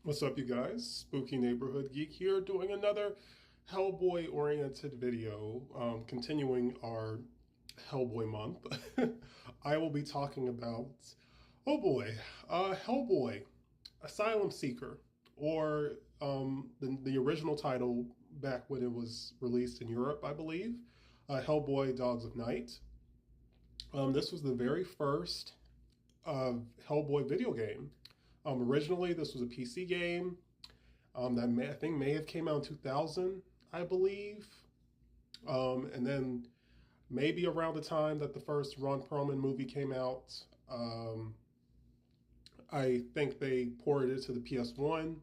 What's up, you guys? Spooky Neighborhood Geek here, doing another Hellboy-oriented video, continuing our Hellboy month. I will be talking about, oh boy, Hellboy, Asylum Seeker, or the original title back when it was released in Europe, I believe, Hellboy: Dogs of Night. This was the very first Hellboy video game. Originally, this was a PC game I think may have came out in 2000, I believe. And then maybe around the time that the first Ron Perlman movie came out, I think they ported it to the PS1.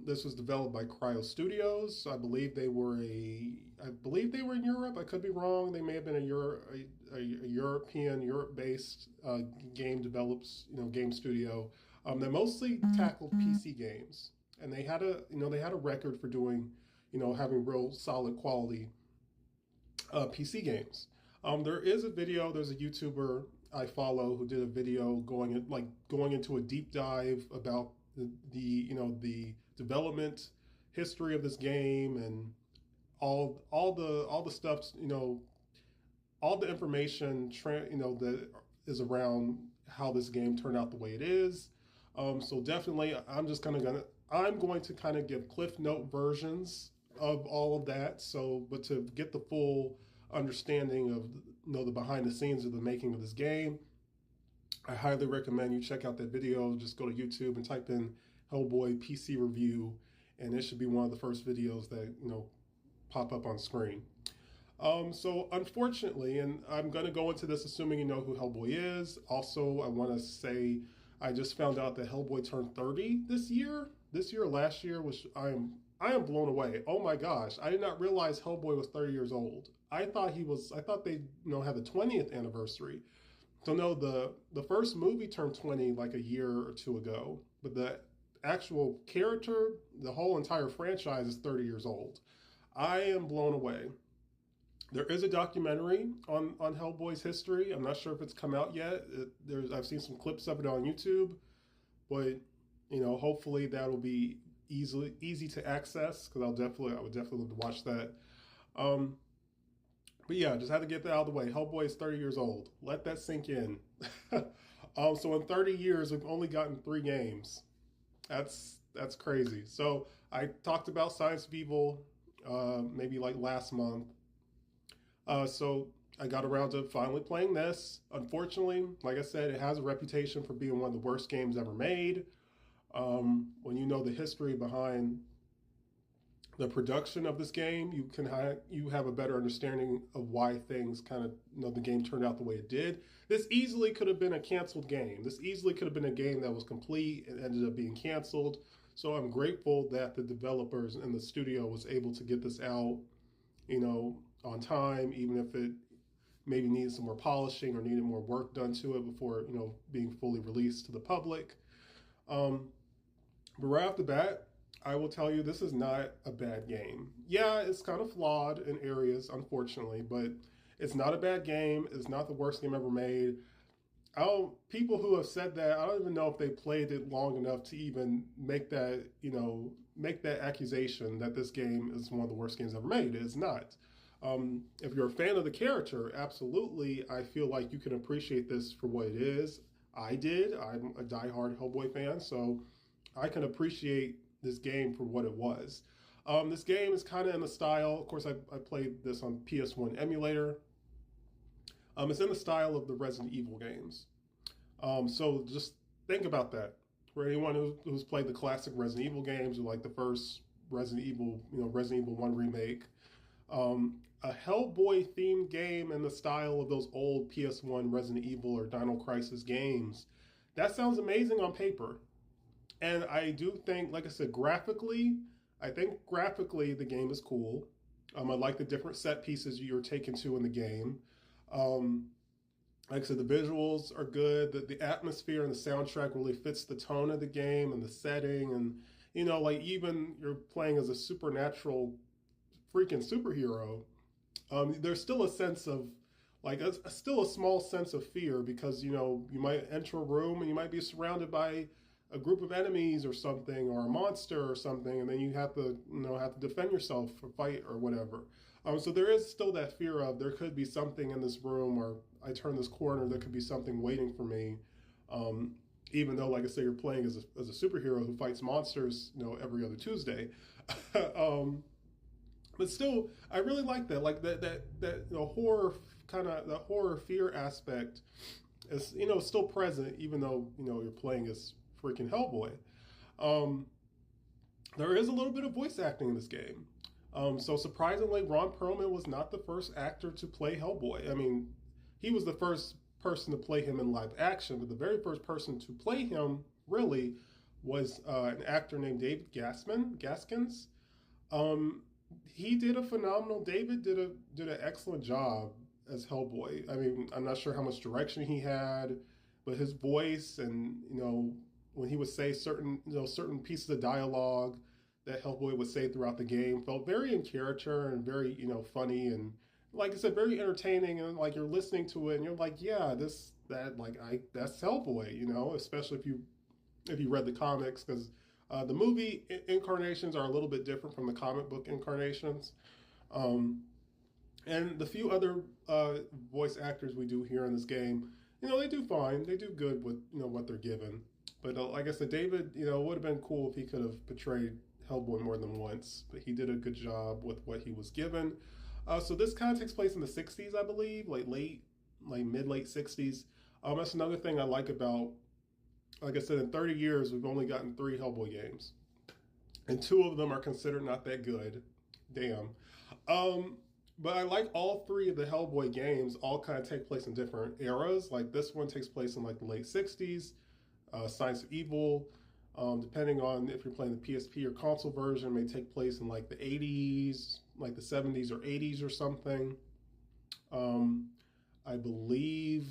This was developed by Cryo Studios. I believe they were in Europe. I could be wrong. They may have been a Europe-based game studio that mostly tackled PC games, and they had a record for doing, having real solid quality PC games. There's a YouTuber I follow who did a video going into a deep dive about the development history of this game and all the stuff, all the information that is around how this game turned out the way it is. So definitely I'm going to kind of give cliff note versions of all of that. But to get the full understanding of the behind the scenes of the making of this game, I highly recommend you check out that video. Just go to YouTube and type in Hellboy PC review, and it should be one of the first videos that pop up on screen. So unfortunately, and I'm going to go into this assuming you know who Hellboy is. Also, I want to say I just found out that Hellboy turned 30 this year. Last year, which I am blown away. Oh my gosh, I did not realize Hellboy was 30 years old. I thought they had the 20th anniversary. So no, the first movie turned 20 like a year or two ago, but the actual character, the whole entire franchise is 30 years old. I am blown away. There is a documentary on Hellboy's history. I'm not sure if it's come out yet. I've seen some clips of it on YouTube, but hopefully that'll be easy to access because I would definitely love to watch that. But yeah, just had to get that out of the way. Hellboy is 30 years old. Let that sink in. So in 30 years, we've only gotten 3 games. That's crazy. So I talked about Science of Evil maybe like last month. So I got around to finally playing this. Unfortunately, like I said, it has a reputation for being one of the worst games ever made. When you know the history behind the production of this game, you have a better understanding of why things kind of the game turned out the way it did. This easily could have been a canceled game. This easily could have been a game that was complete and ended up being canceled. So I'm grateful that the developers and the studio was able to get this out, on time, even if it maybe needed some more polishing or needed more work done to it before being fully released to the public. But right off the bat, I will tell you this is not a bad game. Yeah, it's kind of flawed in areas, unfortunately, but it's not a bad game. It's not the worst game ever made. People who have said that, I don't even know if they played it long enough to even make that accusation that this game is one of the worst games ever made. It is not. If you're a fan of the character, absolutely, I feel like you can appreciate this for what it is. I did. I'm a diehard Hellboy fan, so I can appreciate this game for what it was. This game is kind of in the style, of course, I played this on PS1 emulator. It's in the style of the Resident Evil games. So just think about that. For anyone who's played the classic Resident Evil games, or like the first Resident Evil, Resident Evil 1 remake, a Hellboy themed game in the style of those old PS1 Resident Evil or Dino Crisis games, that sounds amazing on paper. And I do think, like I said, I think graphically the game is cool. I like the different set pieces you're taken to in the game. Like I said, the visuals are good. The atmosphere and the soundtrack really fits the tone of the game and the setting. And, like even you're playing as a supernatural freaking superhero, there's still a sense of still a small sense of fear because, you might enter a room and you might be surrounded by a group of enemies or something, or a monster or something, and then you have to have to defend yourself or fight or whatever. So there is still that fear of there could be something in this room, or I turn this corner, there could be something waiting for me. Um, Even though, like I say, you're playing as a superhero who fights monsters, every other Tuesday. um, but still, I really like that, horror the horror fear aspect is still present, even though you're playing as freaking Hellboy. Um, there is a little bit of voice acting in this game. So surprisingly, Ron Perlman was not the first actor to play Hellboy. I mean, he was the first person to play him in live action, but the very first person to play him really was an actor named David Gaskins. Um, he did a phenomenal. David did an excellent job as Hellboy. I mean, I'm not sure how much direction he had, but his voice and when he would say certain pieces of dialogue that Hellboy would say throughout the game felt very in character and very funny, and like I said, very entertaining, and like you're listening to it and you're like, yeah, that's Hellboy, especially if you read the comics, because the movie incarnations are a little bit different from the comic book incarnations. Um, and the few other voice actors we do here in this game, they do fine. They do good with what they're given. But like I said, David, it would have been cool if he could have portrayed Hellboy more than once. But he did a good job with what he was given. So this kind of takes place in the '60s, I believe, like mid late '60s. That's another thing I like about. Like I said, in 30 years, we've only gotten 3 Hellboy games, and 2 of them are considered not that good. Damn. Um, but I like all 3 of the Hellboy games. All kind of take place in different eras. Like this one takes place in like the late '60s. Science of Evil, depending on if you're playing the PSP or console version, may take place in like the '80s, like the '70s or '80s or something. Um, I believe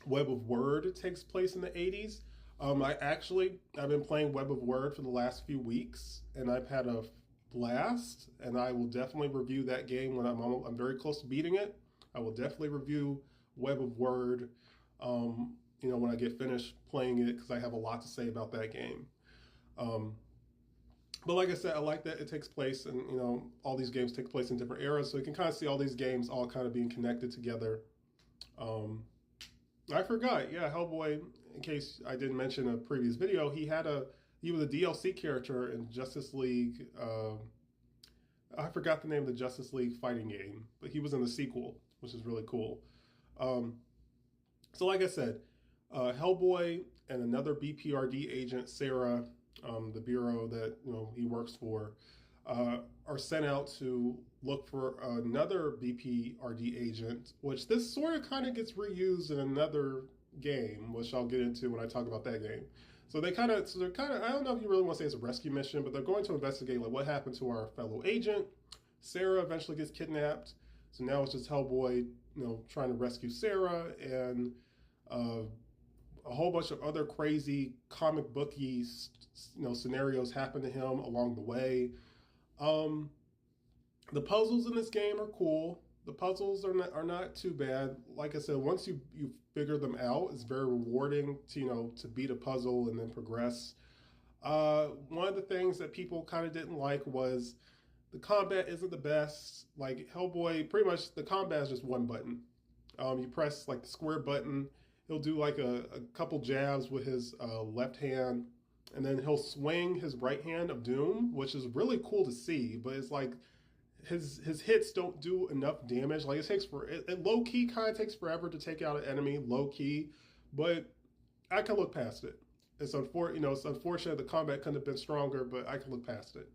Web of Word takes place in the '80s. I've been playing Web of Word for the last few weeks, and I've had a blast. And I will definitely review that game when I'm very close to beating it. I will definitely review Web of Word. When I get finished playing it, because I have a lot to say about that game. Um, but like I said, I like that it takes place, and all these games take place in different eras, so you can kind of see all these games all kind of being connected together. Um, I forgot, yeah, Hellboy. In case I didn't mention in a previous video, he was a DLC character in Justice League. I forgot the name of the Justice League fighting game, but he was in the sequel, which is really cool. Um, so like I said, Hellboy and another BPRD agent, Sarah, the bureau that he works for, are sent out to look for another BPRD agent, which this sort of kind of gets reused in another game, which I'll get into when I talk about that game. So they're kind of, I don't know if you really want to say it's a rescue mission, but they're going to investigate like what happened to our fellow agent. Sarah eventually gets kidnapped, so now it's just Hellboy, trying to rescue Sarah, and a whole bunch of other crazy comic booky, scenarios happen to him along the way. Um, the puzzles in this game are cool. The puzzles are not too bad. Like I said, once you figure them out, it's very rewarding to beat a puzzle and then progress. One of the things that people kind of didn't like was the combat isn't the best. Like Hellboy, pretty much the combat is just one button. You press like the square button. He'll do like a couple jabs with his left hand, and then he'll swing his right hand of doom, which is really cool to see. But it's like his hits don't do enough damage. Like it low key kind of takes forever to take out an enemy, low key. But I can look past it. It's unfortunate the combat couldn't have been stronger, but I can look past it.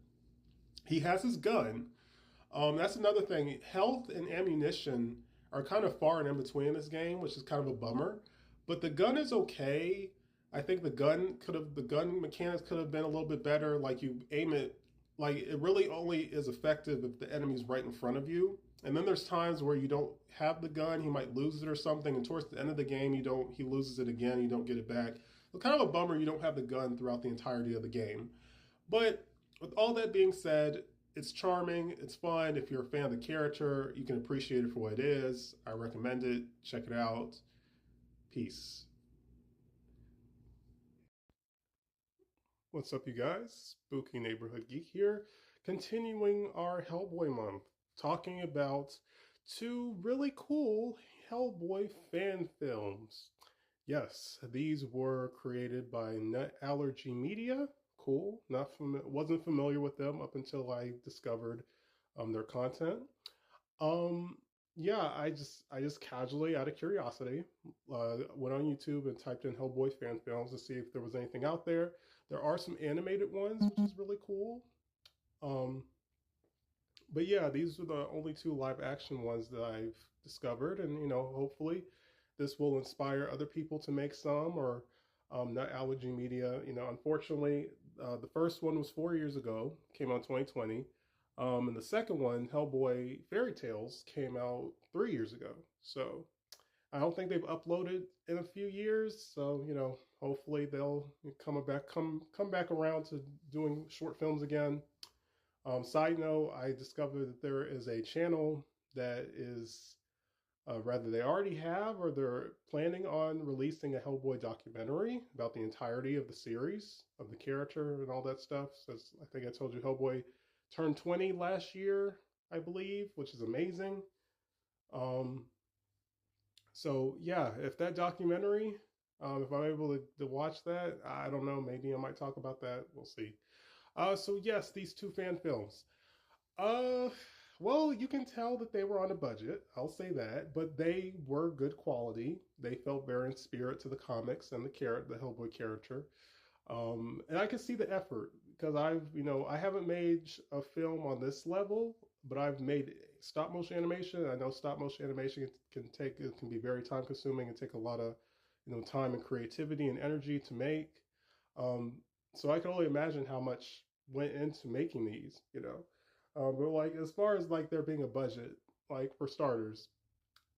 He has his gun. That's another thing. Health and ammunition are kind of far and in between in this game, which is kind of a bummer. But the gun is okay. I think the gun mechanics could have been a little bit better. Like you aim it, like it really only is effective if the enemy's right in front of you. And then there's times where you don't have the gun, he might lose it or something, and towards the end of the game, he loses it again, you don't get it back. It's kind of a bummer you don't have the gun throughout the entirety of the game. But with all that being said, it's charming, it's fun. If you're a fan of the character, you can appreciate it for what it is. I recommend it. Check it out. Peace. What's up, you guys? Spooky Neighborhood Geek here, continuing our Hellboy month, talking about two really cool Hellboy fan films. Yes, these were created by Nut Allergy Media. Cool. Wasn't familiar with them up until I discovered their content. Um, yeah, I just casually, out of curiosity, went on YouTube and typed in Hellboy fan films to see if there was anything out there. There are some animated ones, which is really cool. Um, but yeah, these are the only two live action ones that I've discovered, and hopefully, this will inspire other people to make some or not allergy media. Unfortunately, the first one was 4 years ago, came out in 2020. And the second one, Hellboy Fairy Tales, came out 3 years ago. So I don't think they've uploaded in a few years. So hopefully they'll come back around to doing short films again. Side note, I discovered that there is a channel that is, rather they already have or they're planning on releasing a Hellboy documentary about the entirety of the series, of the character and all that stuff. So I think I told you Hellboy turned 20 last year, I believe, which is amazing. Um, so yeah, if that documentary, if I'm able to watch that, I don't know, maybe I might talk about that. We'll see. So yes, these two fan films. Uh, well, you can tell that they were on a budget. I'll say that, but they were good quality. They felt very in spirit to the comics and the Hellboy character. And I can see the effort because I haven't made a film on this level, but I've made stop motion animation. I know stop motion animation it can be very time consuming and take a lot of, time and creativity and energy to make. Um, so I can only imagine how much went into making these. But like as far as like there being a budget, like for starters,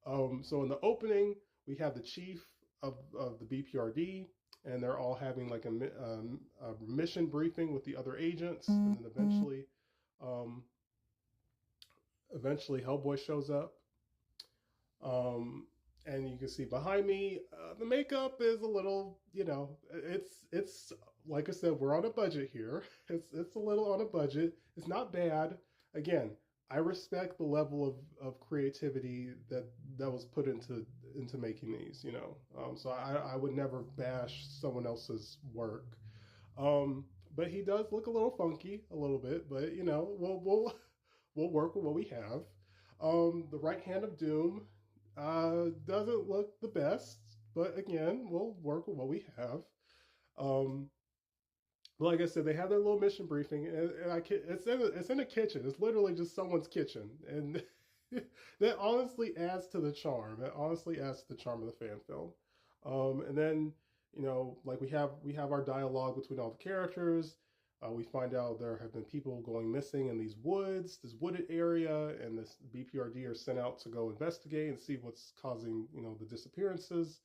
so in the opening we have the chief of the BPRD, and they're all having like a mission briefing with the other agents, and then um, eventually Hellboy shows up. Um, and you can see behind me, the makeup is a little, it's like I said, we're on a budget here. It's a little on a budget. It's not bad. Again, I respect the level of creativity that was put into making these. So I would never bash someone else's work. Um, but he does look a little funky, a little bit. But we'll work with what we have. The right hand of doom doesn't look the best, but again, we'll work with what we have. Um, like I said, they have their little mission briefing, and it's in a kitchen. It's literally just someone's kitchen, and that honestly adds to the charm. It honestly adds to the charm of the fan film. And then like we have our dialogue between all the characters. We find out there have been people going missing in these woods, this wooded area, and this BPRD are sent out to go investigate and see what's causing the disappearances.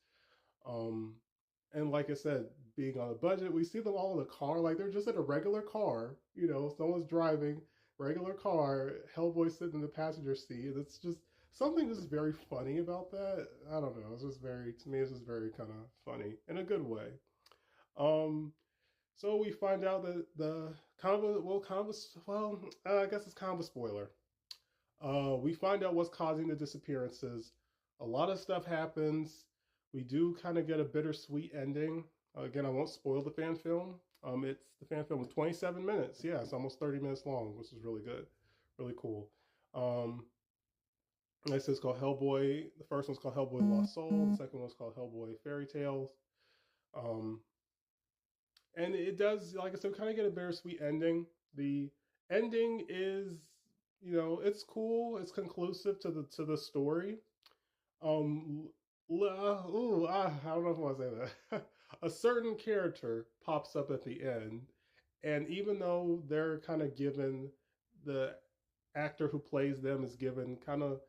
Um, and like I said, being on a budget, we see them all in a car, like they're just in a regular car. Someone's driving, regular car. Hellboy sitting in the passenger seat. And it's just something just very funny about that. I don't know. It's just very to me. It's just very kind of funny in a good way. Um, so we find out that the kind of a, well, kind of a, well, I guess it's kind of a spoiler. We find out what's causing the disappearances. A lot of stuff happens. We do kind of get a bittersweet ending. Again, I won't spoil the fan film. It's the fan film was 27 minutes. Yeah, it's almost 30 minutes long, which is really good, really cool. Like I said, it's called Hellboy. The first one's called Hellboy Lost Soul. The second one's called Hellboy Fairy Tales. Um, and it does, like I said, kind of get a bittersweet ending. The ending is, it's cool. It's conclusive to the story. Um, I don't know if I want to say that. A certain character pops up at the end, and even though they're kind of given, the actor who plays them is given kind of,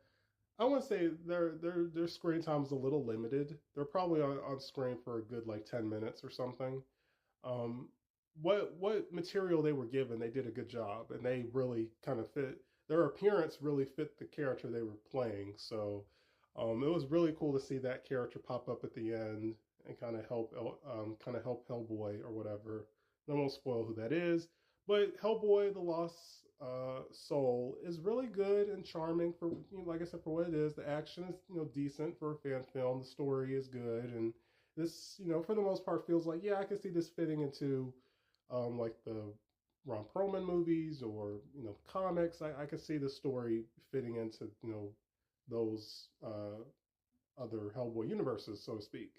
I want to say their screen time is a little limited. They're probably on screen for a good like 10 minutes or something. Um, what material they were given, they did a good job, and they really kind of fit. Their appearance really fit the character they were playing. So it was really cool to see that character pop up at the end and kind of help Hellboy or whatever I won't spoil who that is. But Hellboy: The Lost Soul is really good and charming for, like I said, for what it is. The action is, decent for a fan film. The story is good, and this, for the most part, feels like, yeah, I can see this fitting into like the Ron Perlman movies, or comics. I could see the story fitting into those other Hellboy universes, so to speak.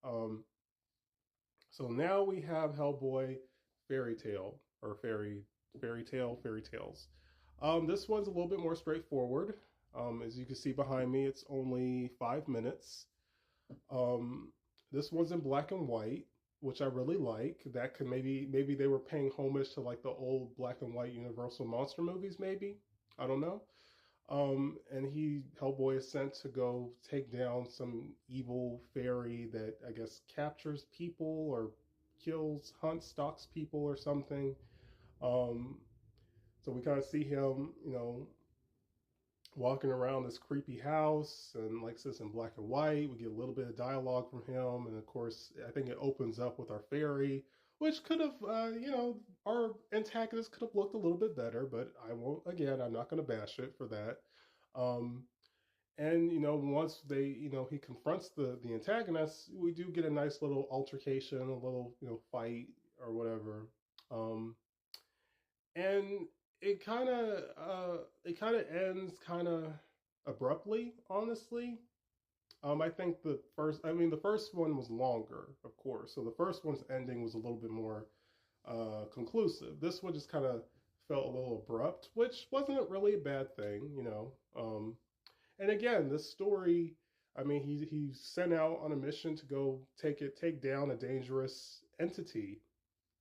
Um, so now we have Hellboy Fairy Tale, or Fairy Tales. This one's a little bit more straightforward. As you can see behind me, it's only 5 minutes. Um, this one's in black and white, which I really like. That could maybe they were paying homage to like the old black and white Universal monster movies. Maybe, I don't know. And Hellboy is sent to go take down some evil fairy that I guess captures people or hunts, stalks people or something. Um, so we kind of see him, walking around this creepy house, and like I said, in black and white. We get a little bit of dialogue from him, and of course, I think it opens up with our fairy, which could have, our antagonist could have looked a little bit better, but I won't. Again, I'm not going to bash it for that. Um, and once he confronts the antagonist, we do get a nice little altercation, a little fight or whatever. Um, and it kind of ends kind of abruptly, honestly. I think the first one was longer, of course, so the first one's ending was a little bit more conclusive. This one just kind of felt a little abrupt, which wasn't really a bad thing. And again, this story, I mean, he's sent out on a mission to go take down a dangerous entity.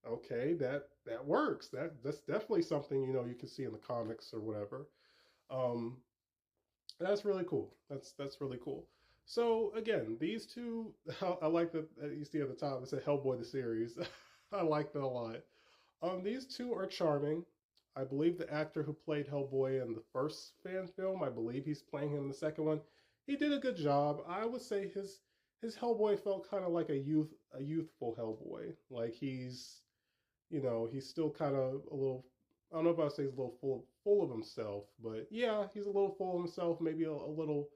Okay, that works. That's definitely something you can see in the comics or whatever. Um, that's really cool. That's really cool. So again, these two, I like that you see at the top it said Hellboy the series. I like that a lot. These two are charming. I believe the actor who played Hellboy in the first fan film, I believe he's playing him in the second one. He did a good job. I would say his Hellboy felt kind of like a youthful Hellboy. Like he's still kind of a little. I don't know if I say he's a little full of himself, but yeah, he's a little full of himself. Maybe a little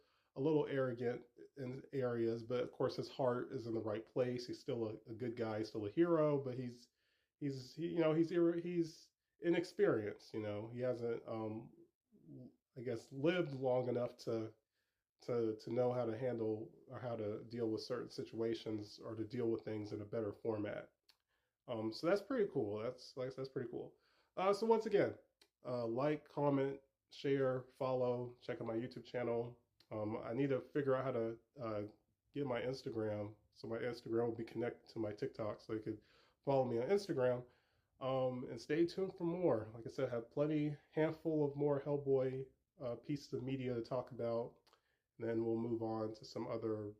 arrogant in areas, but of course his heart is in the right place. He's still a good guy, still a hero, but he's inexperienced. He hasn't I guess lived long enough to know how to handle or how to deal with certain situations, or to deal with things in a better format. So that's pretty cool. That's pretty cool. So once again, like, comment, share, follow, check out my YouTube channel. I need to figure out how to get my Instagram, so my Instagram will be connected to my TikTok, so you could follow me on Instagram. And stay tuned for more. Like I said, I have handful of more Hellboy pieces of media to talk about. And then we'll move on to some other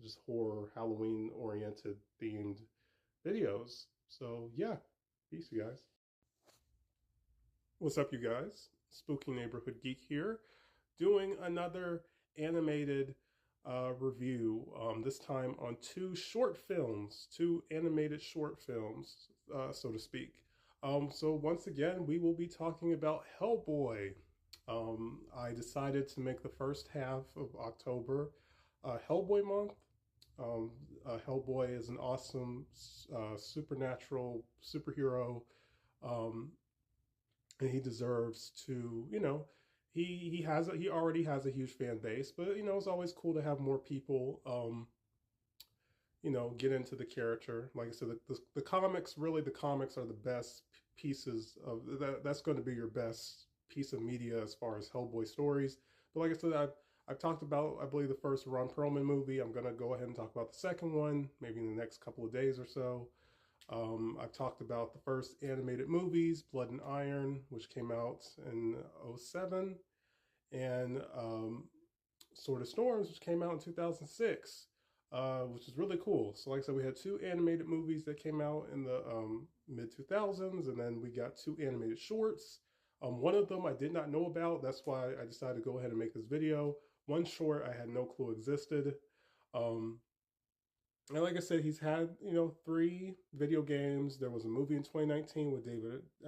just horror, Halloween oriented themed videos. So yeah, peace, you guys. What's up, you guys? Spooky Neighborhood Geek here, doing another animated review. This time on two animated short films, so to speak. So once again, we will be talking about Hellboy. I decided to make the first half of October Hellboy month. Hellboy is an awesome supernatural superhero, um, and he deserves to, he already has a huge fan base, but it's always cool to have more people, get into the character. Like I said, the comics, really, the comics are the best pieces of that. That's going to be your best piece of media as far as Hellboy stories. But like I said, I've talked about, I believe, the first Ron Perlman movie. I'm going to go ahead and talk about the second one, maybe in the next couple of days or so. I've talked about the first animated movies, Blood and Iron, which came out in 2007, and Sword of Storms, which came out in 2006, which is really cool. So like I said, we had two animated movies that came out in the mid-2000s, and then we got two animated shorts. One of them I did not know about. That's why I decided to go ahead and make this video. One short I had no clue existed. Um, And like I said, he's had, 3 video games. There was a movie in 2019 with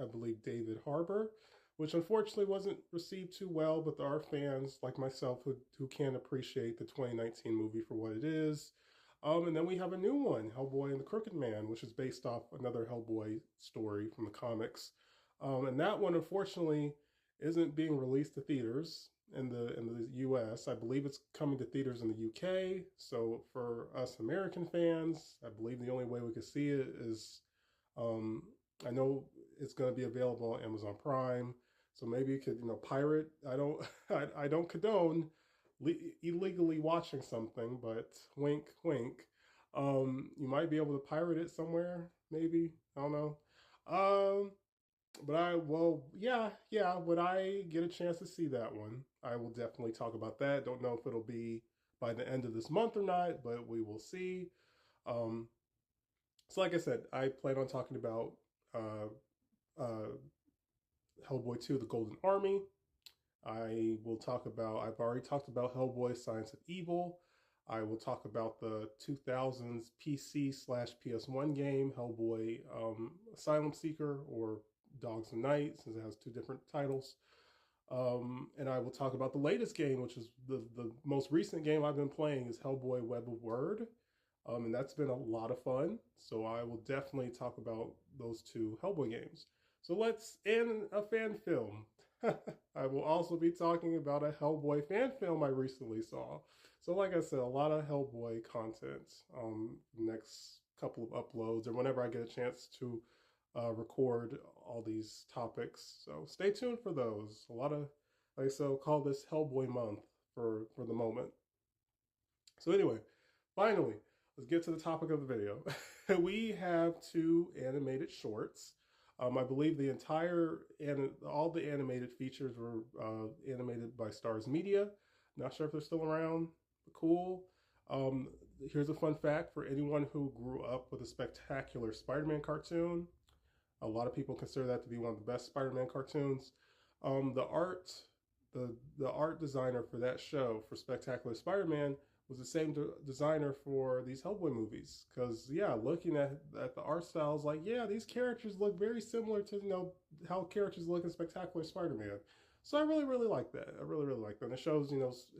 I believe David Harbour, which unfortunately wasn't received too well, but there are fans like myself who can appreciate the 2019 movie for what it is. And then we have a new one, Hellboy and the Crooked Man, which is based off another Hellboy story from the comics. And that one, unfortunately, isn't being released to theaters in the U.S. I believe it's coming to theaters in the U.K. So for us American fans, I believe the only way we could see it is, um, I know it's going to be available on Amazon Prime. So maybe you could, pirate. I don't, I don't condone illegally watching something, but wink, wink. You might be able to pirate it somewhere. Maybe, I don't know. Um, but yeah. When I get a chance to see that one, I will definitely talk about that. Don't know if it'll be by the end of this month or not, but we will see. Um, so, like I said, I plan on talking about uh, uh, Hellboy 2: The Golden Army. I've already talked about Hellboy: Science of Evil. I will talk about the 2000s PC/PS1 game, Hellboy Asylum Seeker, or Dogs and Night, since it has 2 different titles. And I will talk about the latest game, which is the most recent game I've been playing, is Hellboy Web of Word. And that's been a lot of fun. So I will definitely talk about those 2 Hellboy games. So let's end a fan film. I will also be talking about a Hellboy fan film I recently saw. So, like I said, a lot of Hellboy content. Next couple of uploads, or whenever I get a chance to record all these topics. So stay tuned for those. A lot of, like I said, I'll call this Hellboy month for the moment. So anyway, finally, let's get to the topic of the video. We have 2 animated shorts. I believe all the animated features were animated by Stars Media. Not sure if they're still around, but cool. Um, Here's a fun fact for anyone who grew up with a Spectacular Spider-Man cartoon. A lot of people consider that to be one of the best Spider-Man cartoons. The art, the art designer for that show for Spectacular Spider-Man was the same designer for these Hellboy movies. Because yeah, looking at the art styles, like yeah, these characters look very similar to how characters look in Spectacular Spider-Man. So I really like that. I really like that. And it shows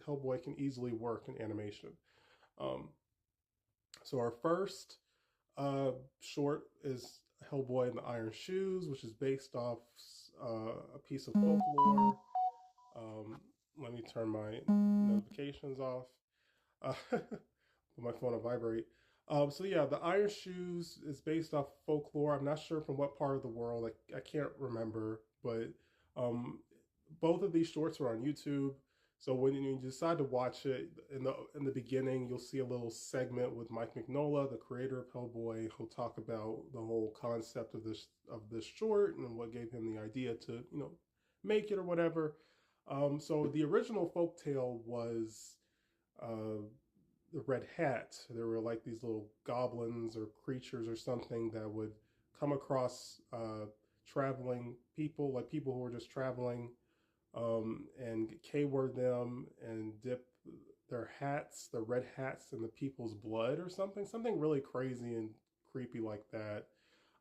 Hellboy can easily work in animation. Um, so our first short is Hellboy and the Iron Shoes, which is based off a piece of folklore. Let me turn my notifications off. Put my phone on vibrate. So yeah, the Iron Shoes is based off folklore. I'm not sure from what part of the world. I can't remember, but um, both of these shorts are on YouTube. So when you decide to watch it, in the beginning, you'll see a little segment with Mike Mignola, the creator of Hellboy. He'll talk about the whole concept of this short and what gave him the idea to make it or whatever. So the original folktale was uh, the Red Hat. There were like these little goblins or creatures or something that would come across traveling people, like people who were just traveling, and K-word them and dip their red hats, in the people's blood or something really crazy and creepy like that.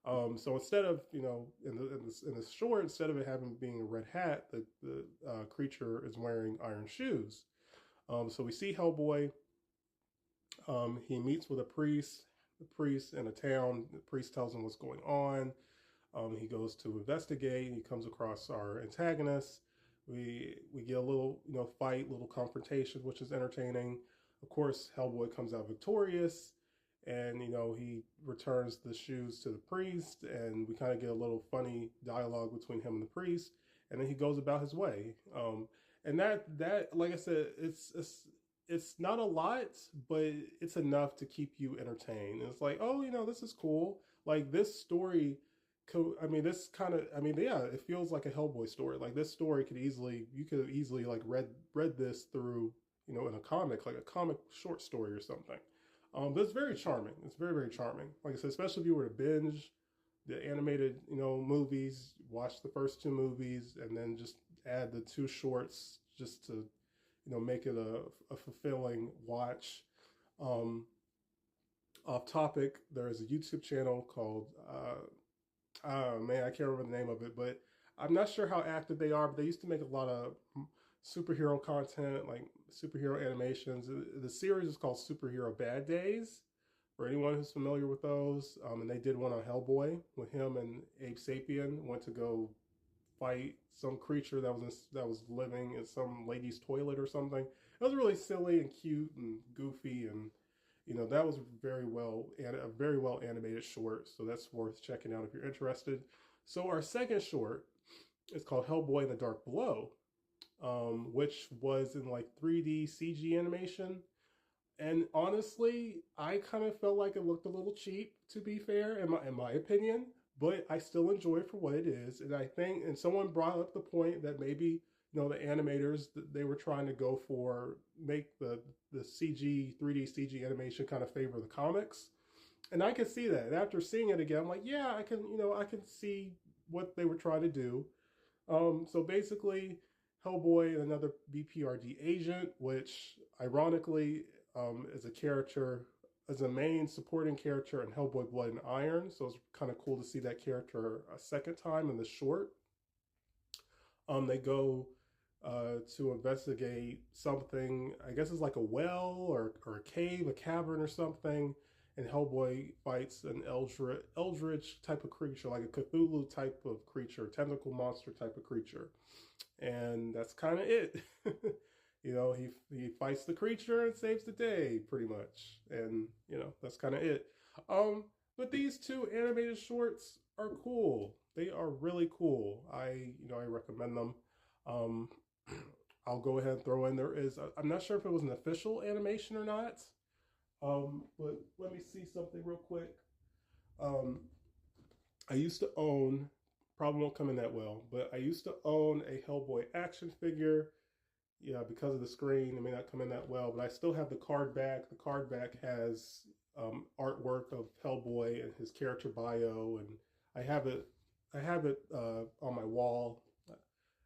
So instead of in the short, instead of it having being a red hat, the creature is wearing iron shoes. So we see Hellboy. He meets with a priest. The priest in a town. The priest tells him what's going on. He goes to investigate. He comes across our antagonist. We get a little fight, little confrontation, which is entertaining. Of course, Hellboy comes out victorious, and he returns the shoes to the priest, and we kind of get a little funny dialogue between him and the priest, and then he goes about his way. And that like I said, it's not a lot, but it's enough to keep you entertained. And it's like, oh, this is cool. Like this story yeah, it feels like a Hellboy story. Like this story you could have easily like read this through, in a comic, like a comic short story or something. But it's very charming. It's very charming. Like I said, especially if you were to binge the animated, movies, watch the first 2 movies, and then just add the 2 shorts just to, make it a fulfilling watch. Off topic, there is a YouTube channel called, oh man, I can't remember the name of it, but I'm not sure how active they are, but they used to make a lot of superhero content, like superhero animations. The series is called Superhero Bad Days, for anyone who's familiar with those. And they did one on Hellboy with him and Abe Sapien went to go fight some creature that was living in some lady's toilet or something. It was really silly and cute and goofy, and that was a very well animated short. So that's worth checking out if you're interested. So our second short is called Hellboy in the Dark Below, which was in like 3D CG animation. And honestly, I kind of felt like it looked a little cheap, to be fair, in my opinion. But I still enjoy it for what it is. And I think, and someone brought up the point that maybe the animators, they were trying to go for make the CG 3D CG animation kind of favor the comics. And I can see that. And after seeing it again, I'm like, yeah, I can see what they were trying to do. So basically, Hellboy, another BPRD agent, which ironically is a character, as a main supporting character in Hellboy Blood and Iron. So it's kind of cool to see that character a second time in the short. They go to investigate something, I guess it's like a well or a cave, a cavern or something. And Hellboy fights an eldritch type of creature, like a Cthulhu type of creature, tentacle monster type of creature. And that's kind of it. He fights the creature and saves the day, pretty much. And, that's kind of it. But these two animated shorts are cool. They are really cool. I recommend them. I'll go ahead and throw in, I'm not sure if it was an official animation or not. But let me see something real quick. I used to own, probably won't come in that well, but I used to own a Hellboy action figure. Yeah, because of the screen, it may not come in that well, but I still have the card back. The card back has artwork of Hellboy and his character bio, and I have it on my wall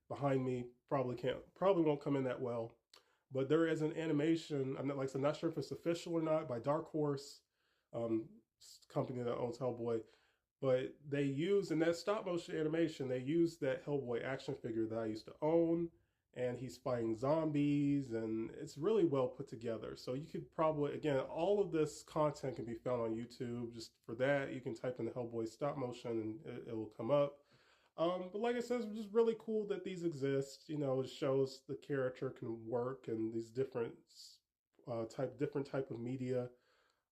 behind me. Probably won't come in that well. But there is an animation, I'm not sure if it's official or not, by Dark Horse, company that owns Hellboy. But they use, in that stop motion animation, they use that Hellboy action figure that I used to own. And he's fighting zombies, and it's really well put together. So you could probably, again, all of this content can be found on YouTube. Just for that, you can type in the Hellboy stop motion and it will come up. But like I said, it's just really cool that these exist. It shows the character can work in these different type of media.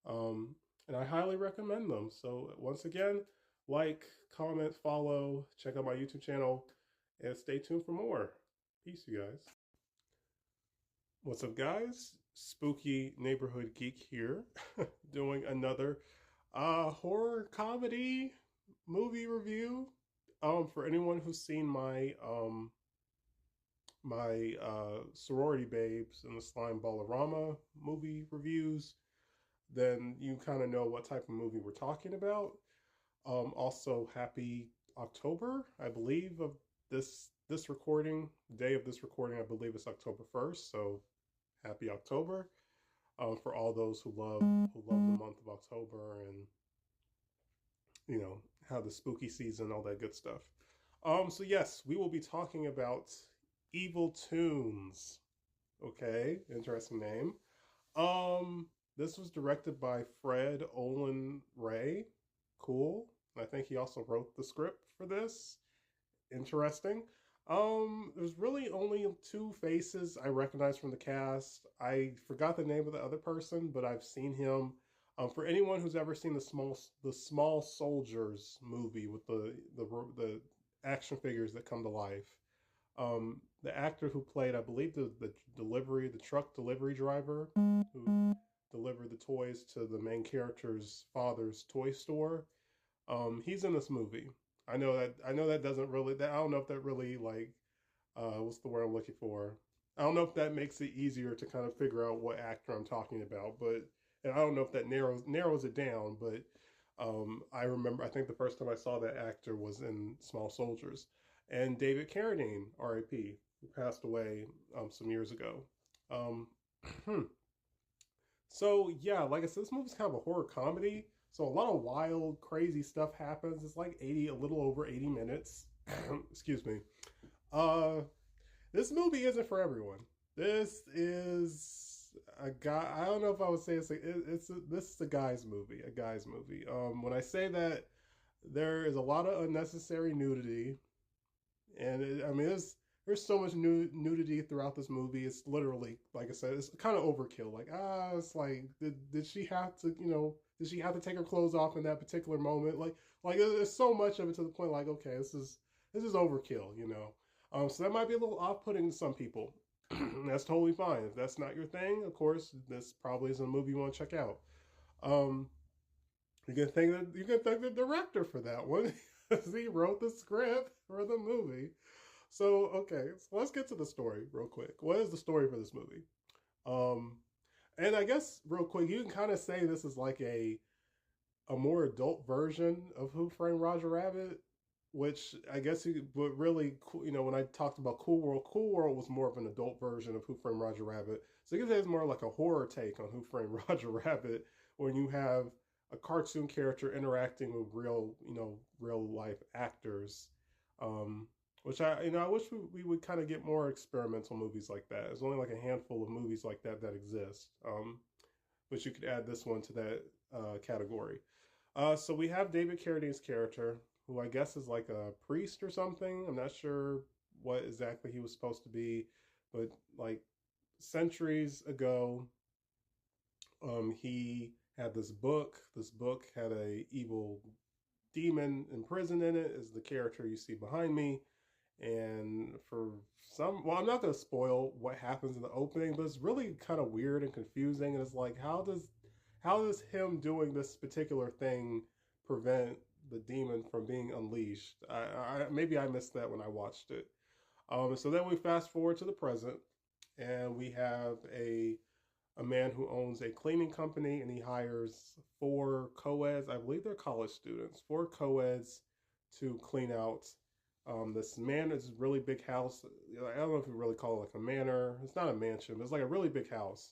And I highly recommend them. So once again, like, comment, follow, check out my YouTube channel, and stay tuned for more. Peace, you guys. What's up, guys? Spooky Neighborhood Geek here, doing another horror comedy movie review. For anyone who's seen my sorority babes and the Slime Ballerama movie reviews, then you kind of know what type of movie we're talking about. Also, happy October, I believe, of this recording. The day of this recording, I believe, is October 1st. So happy October for all those who love the month of October, and how the spooky season, all that good stuff. So yes, we will be talking about Evil Toons. Okay, interesting name. This was directed by Fred Olen Ray. Cool. I think he also wrote the script for this. Interesting. There's really only two faces I recognize from the cast. I forgot the name of the other person, but I've seen him. For anyone who's ever seen the Small Soldiers movie with the action figures that come to life, the actor who played, I believe, the truck delivery driver who delivered the toys to the main character's father's toy store, he's in this movie. I know that doesn't really, I don't know if that really, like, what's the word I'm looking for? I don't know if that makes it easier to kind of figure out what actor I'm talking about, but, and I don't know if that narrows it down, but I think the first time I saw that actor was in Small Soldiers. And David Carradine, R.I.P., who passed away some years ago. So yeah, like I said, this movie's kind of a horror comedy. So a lot of wild, crazy stuff happens. It's like 80, a little over 80 minutes. Excuse me. Uh, this movie isn't for everyone. This is a guy. I don't know if I would say this is a guy's movie. A guy's movie. When I say that, there is a lot of unnecessary nudity, and I mean, there's so much nudity throughout this movie. It's literally, like I said, it's kind of overkill. Like, it's like, did she have to, did she have to take her clothes off in that particular moment? Like there's so much of it to the point. Like, okay, this is overkill. So that might be a little off-putting to some people. That's totally fine. If that's not your thing, of course, this probably isn't a movie you want to check out. Um, you can thank the director for that one. He wrote the script for the movie. So okay, so let's get to the story real quick. What is the story for this movie? Um, and I guess real quick, you can kind of say this is like a more adult version of Who Framed Roger Rabbit, which I guess but really, when I talked about Cool World was more of an adult version of Who Framed Roger Rabbit. So you can say it's more like a horror take on Who Framed Roger Rabbit, when you have a cartoon character interacting with real life actors. Um, which I wish we would kind of get more experimental movies like that. There's only like a handful of movies like that exist. But you could add this one to that category. So we have David Carradine's character, who I guess is like a priest or something. I'm not sure what exactly he was supposed to be, but like centuries ago, he had this book. This book had a evil demon imprisoned in it. Is the character you see behind me, and well, I'm not going to spoil what happens in the opening, but it's really kind of weird and confusing. And it's like, how does him doing this particular thing prevent the demon from being unleashed? Maybe I missed that when I watched it. So then we fast forward to the present, and we have a man who owns a cleaning company, and he hires four co-eds. I believe they're college students. Four co-eds to clean out this man is a really big house. I don't know if you really call it like a manor. It's not a mansion, but it's like a really big house.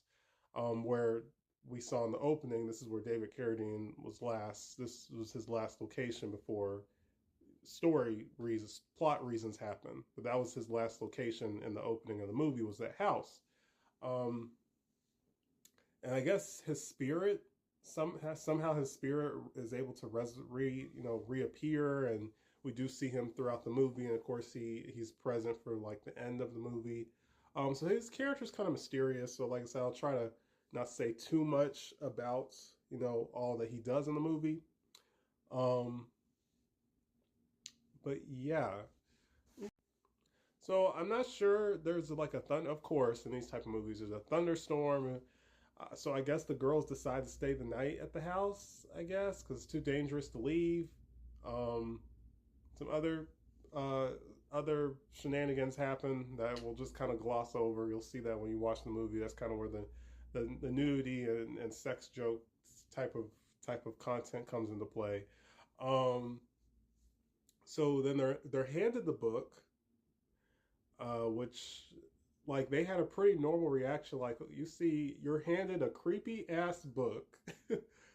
Where we saw in the opening, this is where David Carradine was last. This was his last location before plot reasons happened. But that was his last location in the opening of the movie, was that house. Um, and I guess his spirit somehow his spirit is able to reappear, and we do see him throughout the movie, and of course he's present for like the end of the movie. So his character's kind of mysterious. So like I said, I'll try to not say too much about all that he does in the movie. Um, but yeah, so I'm not sure. There's like a thunder, of course, in these type of movies. There's a thunderstorm. So I guess the girls decide to stay the night at the house. I guess because it's too dangerous to leave. Um, some uh, other shenanigans happen that we'll just kind of gloss over. You'll see that when you watch the movie. That's kind of where the nudity and sex joke type of content comes into play. Um, so then they're handed the book, which like they had a pretty normal reaction. Like you're handed a creepy ass book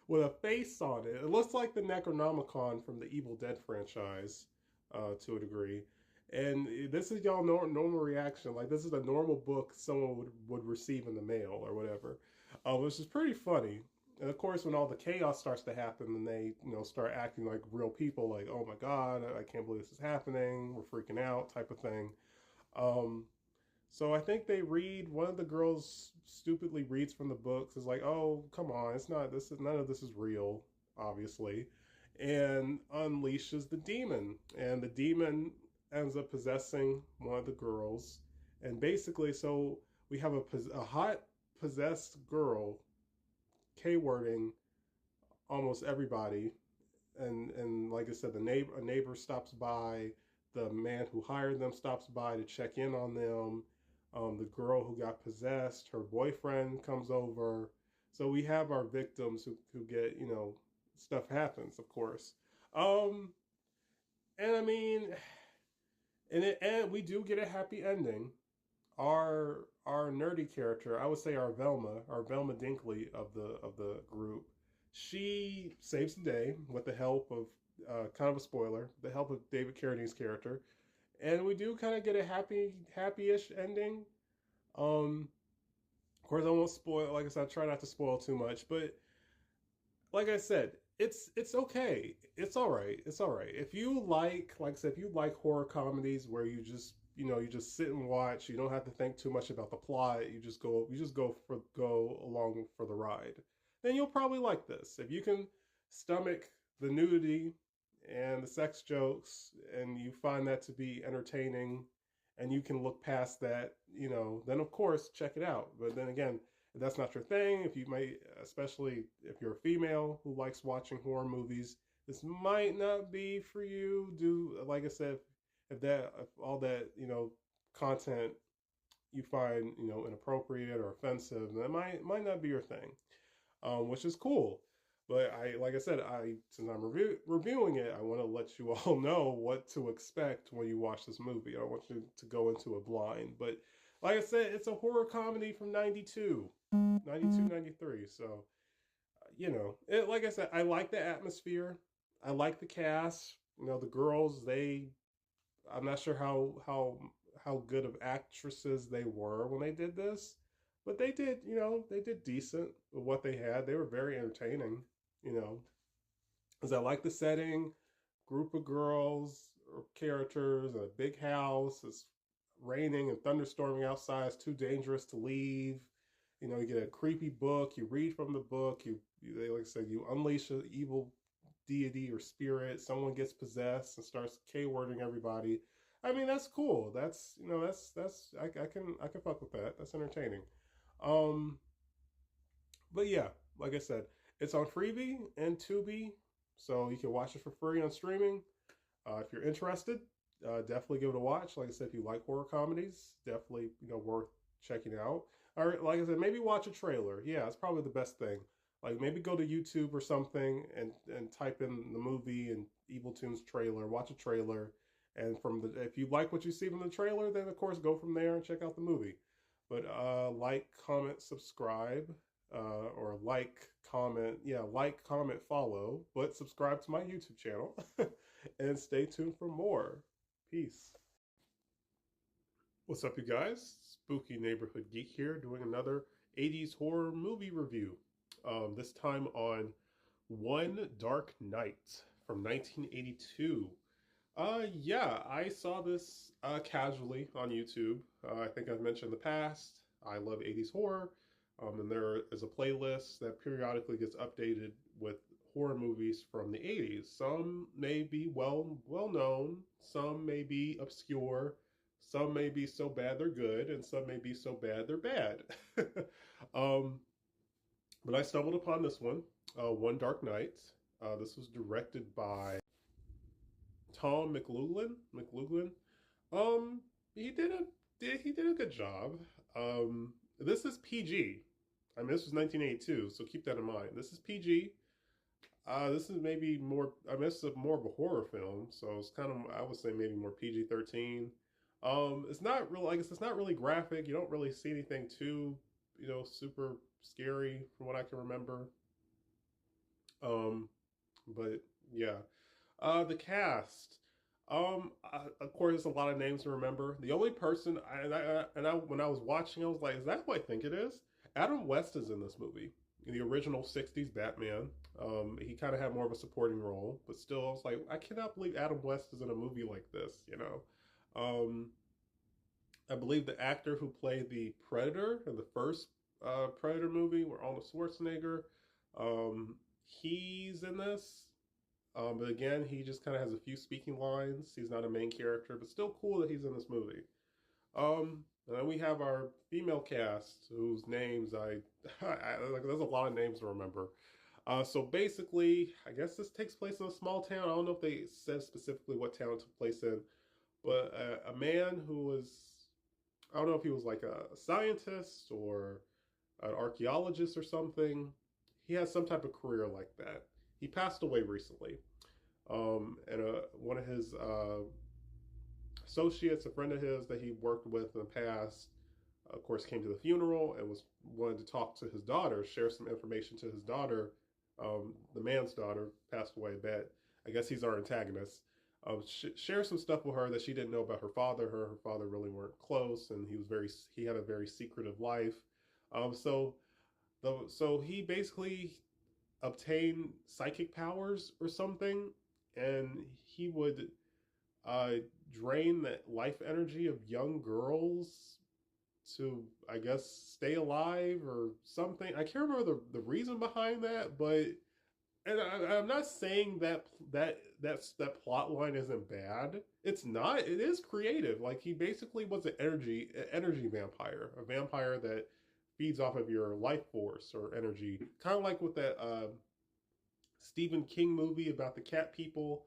with a face on it. It looks like the Necronomicon from the Evil Dead franchise, to a degree. And this is y'all normal reaction. Like this is a normal book someone would receive in the mail or whatever, which is pretty funny. And of course, when all the chaos starts to happen, and they start acting like real people, like oh my god, I can't believe this is happening. We're freaking out, type of thing. Um, so I think one of the girls stupidly reads from the books. Is like, oh come on, it's not this. None of this is real, obviously, and unleashes the demon. And the demon ends up possessing one of the girls, and basically, so we have a hot possessed girl K-wording almost everybody, and like I said, a neighbor stops by, the man who hired them stops by to check in on them. The girl who got possessed, her boyfriend comes over. So we have our victims who get stuff happens, of course. Um, and I mean, and we do get a happy ending. our nerdy character, I would say our Velma Dinkley of the group, she saves the day with the help of kind of a spoiler, the help of David Carradine's character, and we do kind of get a happy-ish ending. Of course, I won't spoil. Like I said, I try not to spoil too much, but like I said, it's okay. It's all right. It's all right. If you like I said, if you like horror comedies where you just sit and watch, you don't have to think too much about the plot. You just go along for the ride. Then you'll probably like this. If you can stomach the nudity and the sex jokes, and you find that to be entertaining, and you can look past that, then of course check it out. But then again, if that's not your thing, if you may, especially if you're a female who likes watching horror movies, this might not be for you. Do like I said, if all that content you find inappropriate or offensive, that might not be your thing, which is cool. But like I said, since I'm reviewing it, I want to let you all know what to expect when you watch this movie. I don't want you to go into it blind. But like I said, it's a horror comedy from 92, 92, 93. So, like I said, I like the atmosphere. I like the cast. The girls, I'm not sure how good of actresses they were when they did this, but they did decent with what they had. They were very entertaining, you know, because I like the setting, group of girls or characters, a big house. It's raining and thunderstorming outside. It's too dangerous to leave. You get a creepy book. You read from the book. They like I said, you unleash an evil deity or spirit. Someone gets possessed and starts k-wording everybody. I mean, that's cool. I can fuck with that. That's entertaining. Um, but yeah, like I said, it's on Freebie and Tubi, so you can watch it for free on streaming. If you're interested, definitely give it a watch. Like I said, if you like horror comedies, definitely worth checking out. Or like I said, maybe watch a trailer. Yeah, it's probably the best thing. Like maybe go to YouTube or something and type in the movie and Evil Tunes trailer. Watch a trailer, and if you like what you see from the trailer, then of course go from there and check out the movie. But like, comment, subscribe, or like, comment, follow, but subscribe to my YouTube channel, and stay tuned for more. Peace. What's up, you guys? Spooky Neighborhood Geek here, doing another 80s horror movie review. This time on One Dark Night from 1982. Yeah, I saw this casually on YouTube. I think I've mentioned in the past, I love 80s horror, and there is a playlist that periodically gets updated with horror movies from the 80s. Some may be well known, some may be obscure, some may be so bad they're good, and some may be so bad they're bad. um, but I stumbled upon this one, One Dark Night. This was directed by Tom McLoughlin. Um, he did a good job. This is PG. I mean, this was 1982, so keep that in mind. This is PG. This is maybe more. I mean, this is more of a horror film, so it's kind of, I would say, maybe more PG-13. It's not really, I guess it's not really graphic. You don't really see anything too, super scary from what I can remember. But yeah. The cast. Of course, there's a lot of names to remember. The only person, when I was watching, I was like, "Is that who I think it is?" Adam West is in this movie, in the original '60s Batman. He kind of had more of a supporting role, but still, I was like, I cannot believe Adam West is in a movie like this. I believe the actor who played the Predator in the first Predator movie, where Arnold Schwarzenegger, he's in this. But again, he just kind of has a few speaking lines. He's not a main character, but still cool that he's in this movie. And then we have our female cast, whose names like. There's a lot of names to remember. So basically, I guess this takes place in a small town. I don't know if they said specifically what town it took place in, but a man who was, I don't know if he was like a scientist or an archaeologist or something. He has some type of career like that. He passed away recently. And one of his associates, a friend of his that he worked with in the past, of course, came to the funeral and was wanted to talk to his daughter, share some information to his daughter. The man's daughter passed away. Bad. I guess he's our antagonist. Share some stuff with her that she didn't know about her father. Her father really weren't close, and he had a very secretive life. So so he basically obtained psychic powers or something, and he would uh, drain the life energy of young girls to, I guess, stay alive or something. I can't remember the reason behind that, but and I'm not saying that plot line isn't bad. It's not. It is creative. Like he basically was an energy vampire, a vampire that feeds off of your life force or energy, kind of like with that Stephen King movie about the cat people.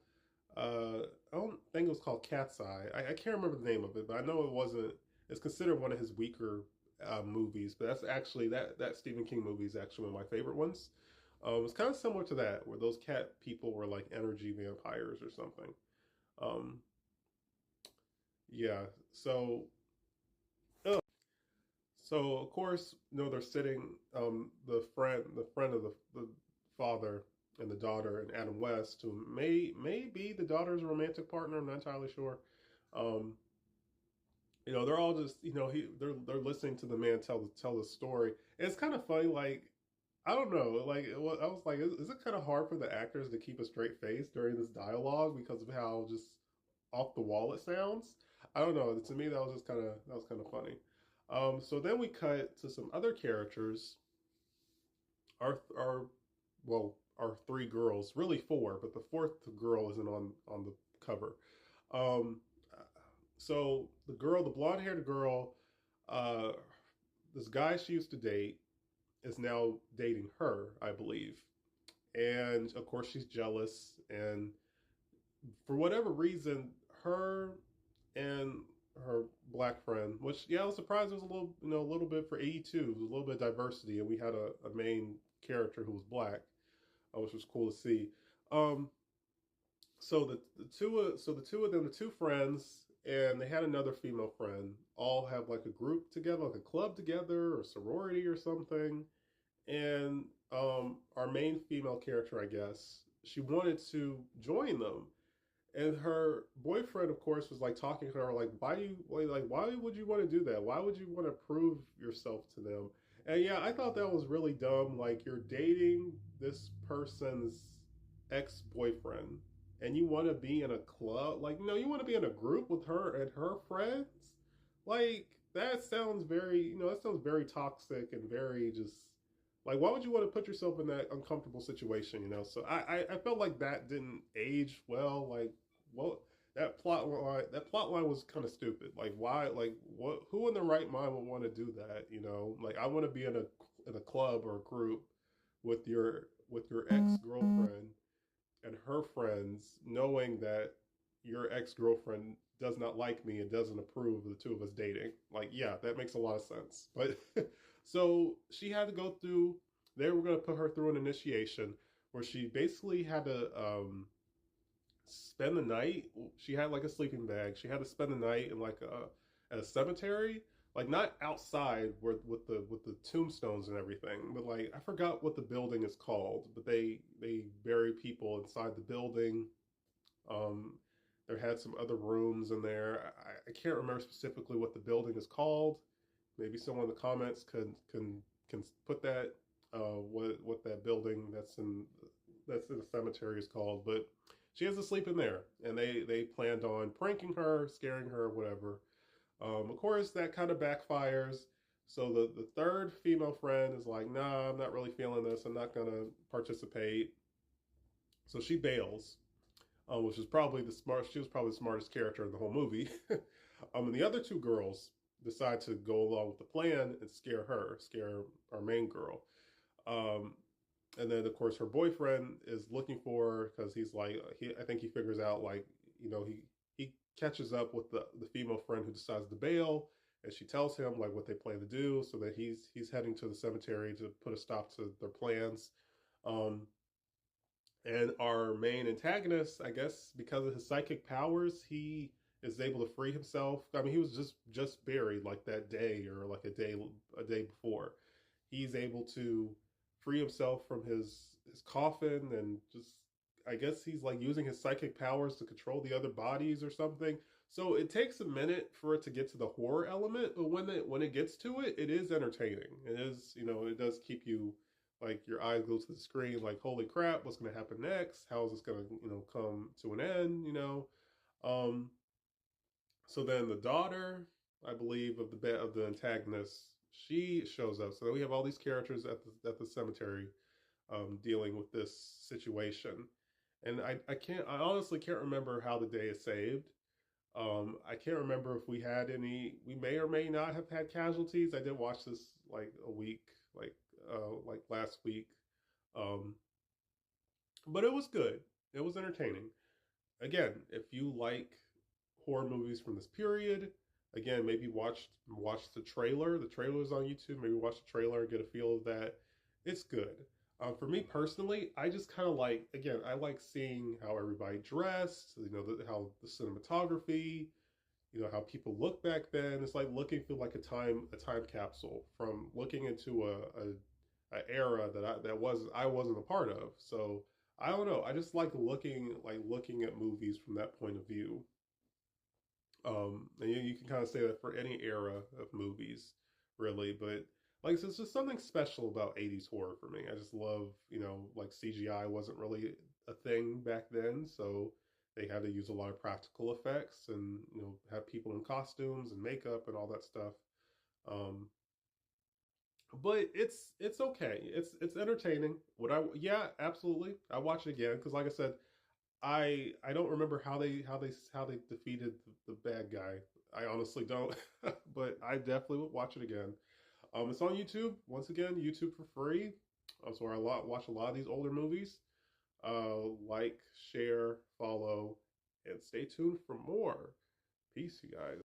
I don't think it was called Cat's Eye. I can't remember the name of it, but I know it wasn't. It's considered one of his weaker movies, but that's actually that Stephen King movie is actually one of my favorite ones. It's kind of similar to that, where those cat people were like energy vampires or something. Um, yeah. Uh, so of course, they're sitting. The friend of the father and the daughter, and Adam West, who may be the daughter's romantic partner. I'm not entirely sure. Um, they're all just, they're listening to the man tell the story. And it's kind of funny, like I don't know, like I was like, is it kind of hard for the actors to keep a straight face during this dialogue because of how just off the wall it sounds? I don't know. To me, that was kind of funny. So then we cut to some other characters. Our well, our three girls, really four, but the fourth girl isn't on the cover. Um, so the blonde haired girl, uh, this guy she used to date is now dating her, I believe, and of course she's jealous, and for whatever reason, her and her black friend, which I was surprised there was a little, a little bit for 82, a little bit of diversity, and we had a main character who was black, which was cool to see. Um, so the two of them, the two friends, and they had another female friend, all have like a group together, like a club together, or sorority or something. And our main female character, I guess, she wanted to join them, and her boyfriend, of course, was like talking to her, like, why would you want to do that? Why would you want to prove yourself to them? And yeah, I thought that was really dumb. Like, you're dating this person's ex boyfriend, and you want to be in a club. Like, no, you want to be in a group with her and her friends. Like, that sounds very toxic and very just like, why would you want to put yourself in that uncomfortable situation? So I felt like that didn't age well. Like, well, that plot line was kind of stupid. Like, why? Like, what? Who in their right mind would want to do that? Like, I want to be in a club or a group with your ex girlfriend and her friends, knowing that your ex girlfriend does not like me and doesn't approve of the two of us dating. Like, yeah, that makes a lot of sense. But so she had to go through. They were going to put her through an initiation where she basically had to spend the night. She had like a sleeping bag. She had to spend the night in like a cemetery, like not outside where with the tombstones and everything, but like I forgot what the building is called, but they bury people inside the building. Um, there had some other rooms in there. I can't remember specifically what the building is called. Maybe someone in the comments can put that what that building that's in the cemetery is called. But she has to sleep in there, and they planned on pranking her, scaring her, whatever. Of course, that kind of backfires. So the third female friend is like, nah, I'm not really feeling this. I'm not gonna participate. So she bails, which is probably the smart. She was probably the smartest character in the whole movie. And the other two girls decide to go along with the plan and scare our main girl. Um, and then of course her boyfriend is looking for her because he's like I think he figures out like he catches up with the female friend who decides to bail, and she tells him like what they plan to do, so that he's heading to the cemetery to put a stop to their plans. Um, and our main antagonist, I guess, because of his psychic powers, he is able to free himself. I mean, he was just buried like that day or like a day before. He's able to free himself from his coffin and just, I guess he's like using his psychic powers to control the other bodies or something. So it takes a minute for it to get to the horror element, but when it gets to it, it is entertaining. It is, it does keep you like your eyes go to the screen, like holy crap, what's going to happen next? How is this going to come to an end? Um, so then the daughter, I believe, of the antagonist, she shows up. So we have all these characters at the cemetery, dealing with this situation, and I honestly can't remember how the day is saved. I can't remember if we had any. We may or may not have had casualties. I did watch this like a week, like last week, um, but it was good. It was entertaining. Again, if you like horror movies from this period, again, maybe watch the trailer. The trailer's on YouTube. Maybe watch the trailer and get a feel of that. It's good. For me personally, I just kind of like, again, I like seeing how everybody dressed. How the cinematography. How people look back then. It's like looking through like a time capsule from looking into a era that I wasn't a part of. So I don't know. I just like looking at movies from that point of view. And you can kind of say that for any era of movies, really. But like, it's just something special about 80s horror for me. I just love, like CGI wasn't really a thing back then, so they had to use a lot of practical effects and have people in costumes and makeup and all that stuff. Um, but it's okay. It's entertaining. Would I? Yeah, absolutely. I watch it again because, like I said, I don't remember how they defeated the bad guy. I honestly don't, but I definitely would watch it again. It's on YouTube. Once again, YouTube for free. So I watch a lot of these older movies. Like, share, follow, and stay tuned for more. Peace, you guys.